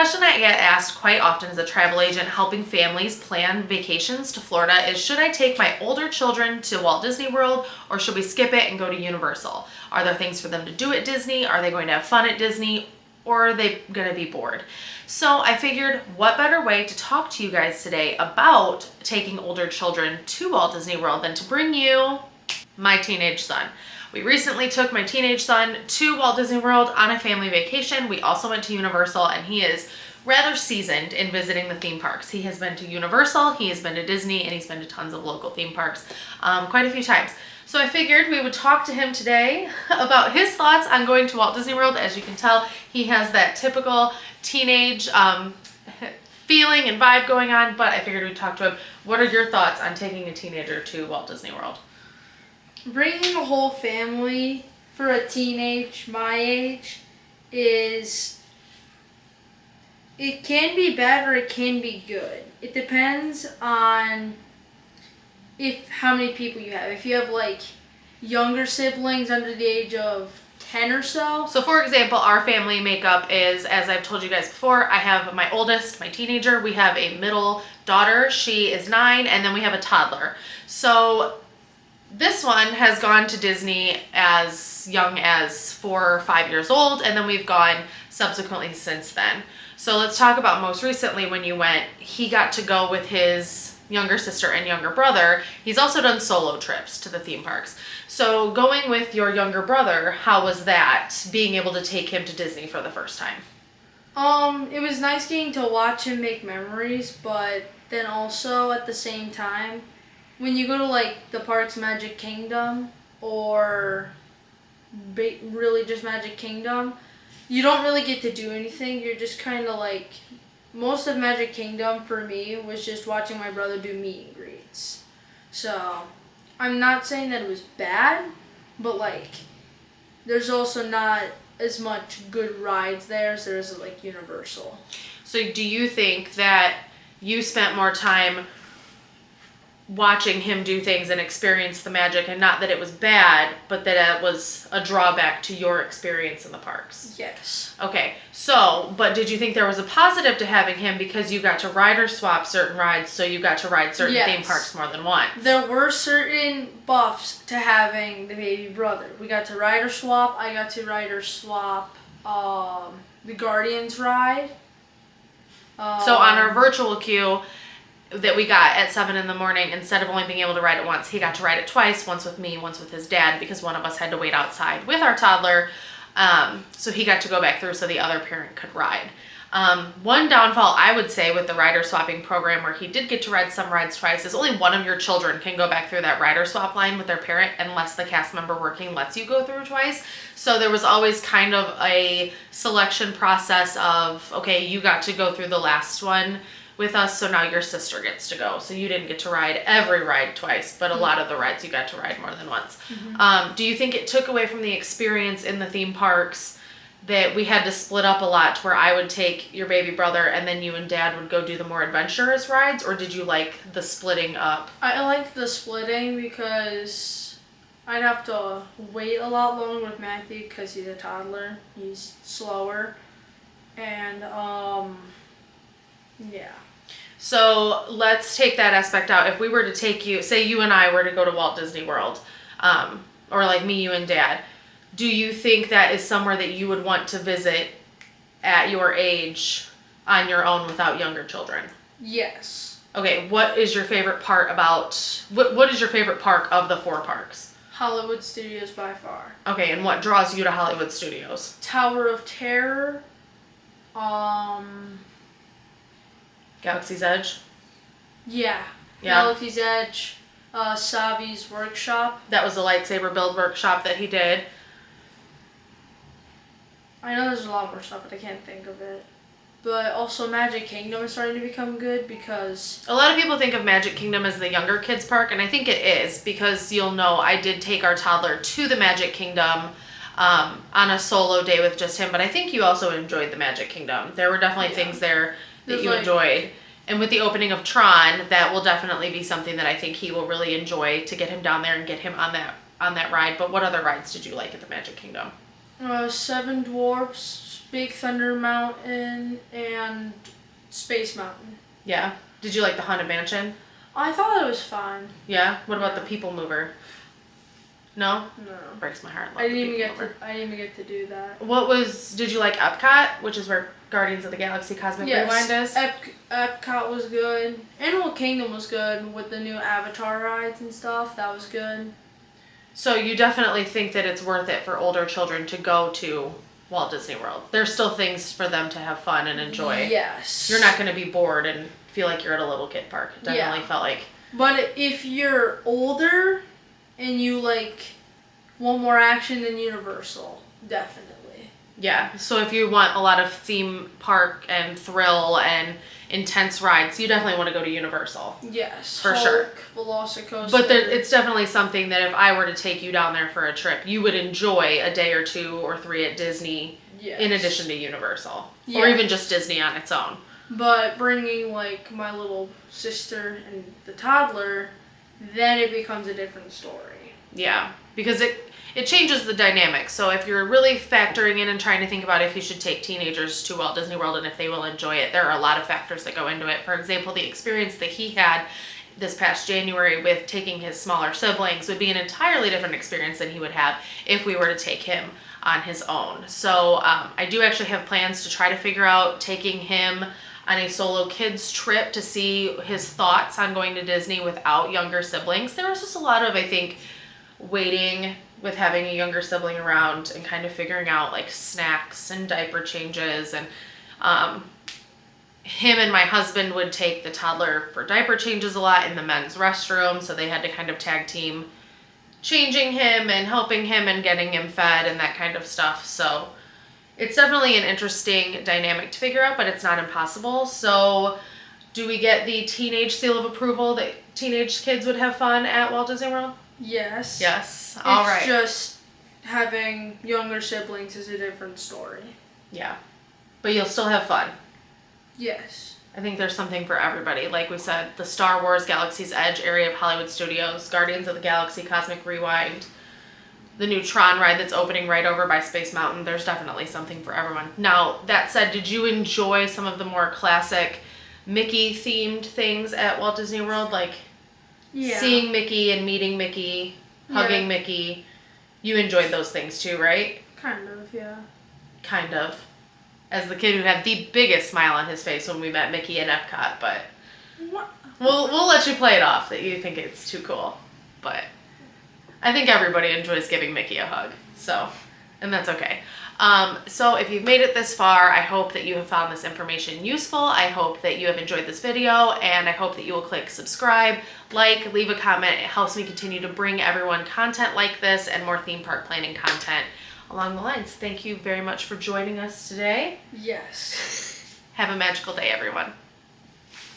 question I get asked quite often as a travel agent helping families plan vacations to Florida is, should I take my older children to Walt Disney World or should we skip it and go to Universal? Are there things for them to do at Disney? Are they going to have fun at Disney? Or are they going to be bored? So I figured, what better way to talk to you guys today about taking older children to Walt Disney World than to bring you my teenage son. We recently took my teenage son to Walt Disney World on a family vacation. We also went to Universal, and he is rather seasoned in visiting the theme parks. He has been to Universal, he has been to Disney, and he's been to tons of local theme parks quite a few times. So I figured we would talk to him today about his thoughts on going to Walt Disney World. As you can tell, he has that typical teenage feeling and vibe going on, but I figured we'd talk to him. What are your thoughts on taking a teenager to Walt Disney World? Bringing a whole family for a teenage my age it can be bad or it can be good. It depends on how many people you have. If you have like younger siblings under the age of 10 or so. So for example, our family makeup is, as I've told you guys before, I have my oldest, my teenager, we have a middle daughter, she is 9, and then we have a toddler. So this one has gone to Disney as young as 4 or 5 years old, and then we've gone subsequently since then. So let's talk about most recently when you went. He got to go with his younger sister and younger brother. He's also done solo trips to the theme parks. So going with your younger brother, how was that, being able to take him to Disney for the first time? It was nice getting to watch him make memories, but then also at the same time, when you go to like the park's Magic Kingdom or really just Magic Kingdom, you don't really get to do anything. You're just kind of like, most of Magic Kingdom for me was just watching my brother do meet and greets. So I'm not saying that it was bad, but like there's also not as much good rides there as there is at like Universal. So do you think that you spent more time watching him do things and experience the magic, and not that it was bad, but that it was a drawback to your experience in the parks? Yes. Okay, so, but did you think there was a positive to having him because you got to ride or swap certain rides, so you got to ride certain theme parks more than once? There were certain buffs to having the baby brother. We got to ride or swap. I got to ride or swap the Guardians ride. So on our virtual queue that we got at 7 in the morning, instead of only being able to ride it once, he got to ride it twice, once with me, once with his dad, because one of us had to wait outside with our toddler. So he got to go back through so the other parent could ride. One downfall I would say with the rider swapping program, where he did get to ride some rides twice, is only one of your children can go back through that rider swap line with their parent unless the cast member working lets you go through twice. So there was always kind of a selection process of, okay, you got to go through the last one with us, so now your sister gets to go. So you didn't get to ride every ride twice, but a lot of the rides you got to ride more than once. Do you think it took away from the experience in the theme parks that we had to split up a lot, to where I would take your baby brother and then you and dad would go do the more adventurous rides, or did you like the splitting up? I liked the splitting because I'd have to wait a lot longer with Matthew because he's a toddler. He's slower. And, yeah. So let's take that aspect out. If we were to take you, say you and I were to go to Walt Disney World, or like me, you and dad, do you think that is somewhere that you would want to visit at your age on your own without younger children? Yes. Okay, what is your favorite part about, what is your favorite park of the 4 parks? Hollywood Studios by far. Okay, and what draws you to Hollywood Studios? Tower of Terror. Galaxy's Edge? Yeah. Galaxy's Edge. Savi's workshop. That was the lightsaber build workshop that he did. I know there's a lot more stuff, but I can't think of it. But also Magic Kingdom is starting to become good because... A lot of people think of Magic Kingdom as the younger kids park, and I think it is, because you'll know I did take our toddler to the Magic Kingdom on a solo day with just him, but I think you also enjoyed the Magic Kingdom. There were definitely things there that you enjoyed. And with the opening of Tron, that will definitely be something that I think he will really enjoy, to get him down there and get him on that ride. But what other rides did you like at the Magic Kingdom? Seven Dwarfs, Big Thunder Mountain, and Space Mountain. Yeah. Did you like the Haunted Mansion? I thought it was fun. Yeah. What about Yeah. the People Mover? No? No. Breaks my heart. Love I the didn't People Mover. even get to do that. Did you like Epcot, which is where Guardians of the Galaxy Cosmic Rewind is? Epcot was good. Animal Kingdom was good with the new Avatar rides and stuff. That was good. So you definitely think that it's worth it for older children to go to Walt Disney World. There's still things for them to have fun and enjoy. Yes. You're not going to be bored and feel like you're at a little kid park. It definitely felt like. But if you're older and you want more action than Universal, definitely. Yeah. So if you want a lot of theme park and thrill and intense rides, you definitely want to go to Universal. Yes. For sure. Velocicoaster. But it's definitely something that if I were to take you down there for a trip, you would enjoy a day or 2 or 3 at Disney in addition to Universal. Yes. Or even just Disney on its own. But bringing my little sister and the toddler, then it becomes a different story. Yeah, because it changes the dynamic. So if you're really factoring in and trying to think about if you should take teenagers to Walt Disney World and if they will enjoy it, there are a lot of factors that go into it. For example, the experience that he had this past January with taking his smaller siblings would be an entirely different experience than he would have if we were to take him on his own. So I do actually have plans to try to figure out taking him on a solo kids trip to see his thoughts on going to Disney without younger siblings. There was just a lot of, I think, waiting with having a younger sibling around and kind of figuring out snacks and diaper changes, and him and my husband would take the toddler for diaper changes a lot in the men's restroom, so they had to kind of tag team changing him and helping him and getting him fed and that kind of stuff. So it's definitely an interesting dynamic to figure out, but it's not impossible. So do we get the teenage seal of approval that teenage kids would have fun at Walt Disney World? Yes. Yes. All right. It's just having younger siblings is a different story. Yeah. But you'll still have fun. Yes. I think there's something for everybody. Like we said, the Star Wars Galaxy's Edge area of Hollywood Studios, Guardians of the Galaxy Cosmic Rewind, the new Tron ride that's opening right over by Space Mountain. There's definitely something for everyone. Now, that said, did you enjoy some of the more classic Mickey-themed things at Walt Disney World? Seeing Mickey and meeting Mickey, hugging Mickey. You enjoyed those things too, right? Kind of, yeah. Kind of. As the kid who had the biggest smile on his face when we met Mickey in Epcot, but we'll let you play it off that you think it's too cool. But I think everybody enjoys giving Mickey a hug, and that's okay. So if you've made it this far, I hope that you have found this information useful. I hope that you have enjoyed this video, and I hope that you will click subscribe, leave a comment. It helps me continue to bring everyone content like this and more theme park planning content along the lines. Thank you very much for joining us today. Yes. Have a magical day, everyone.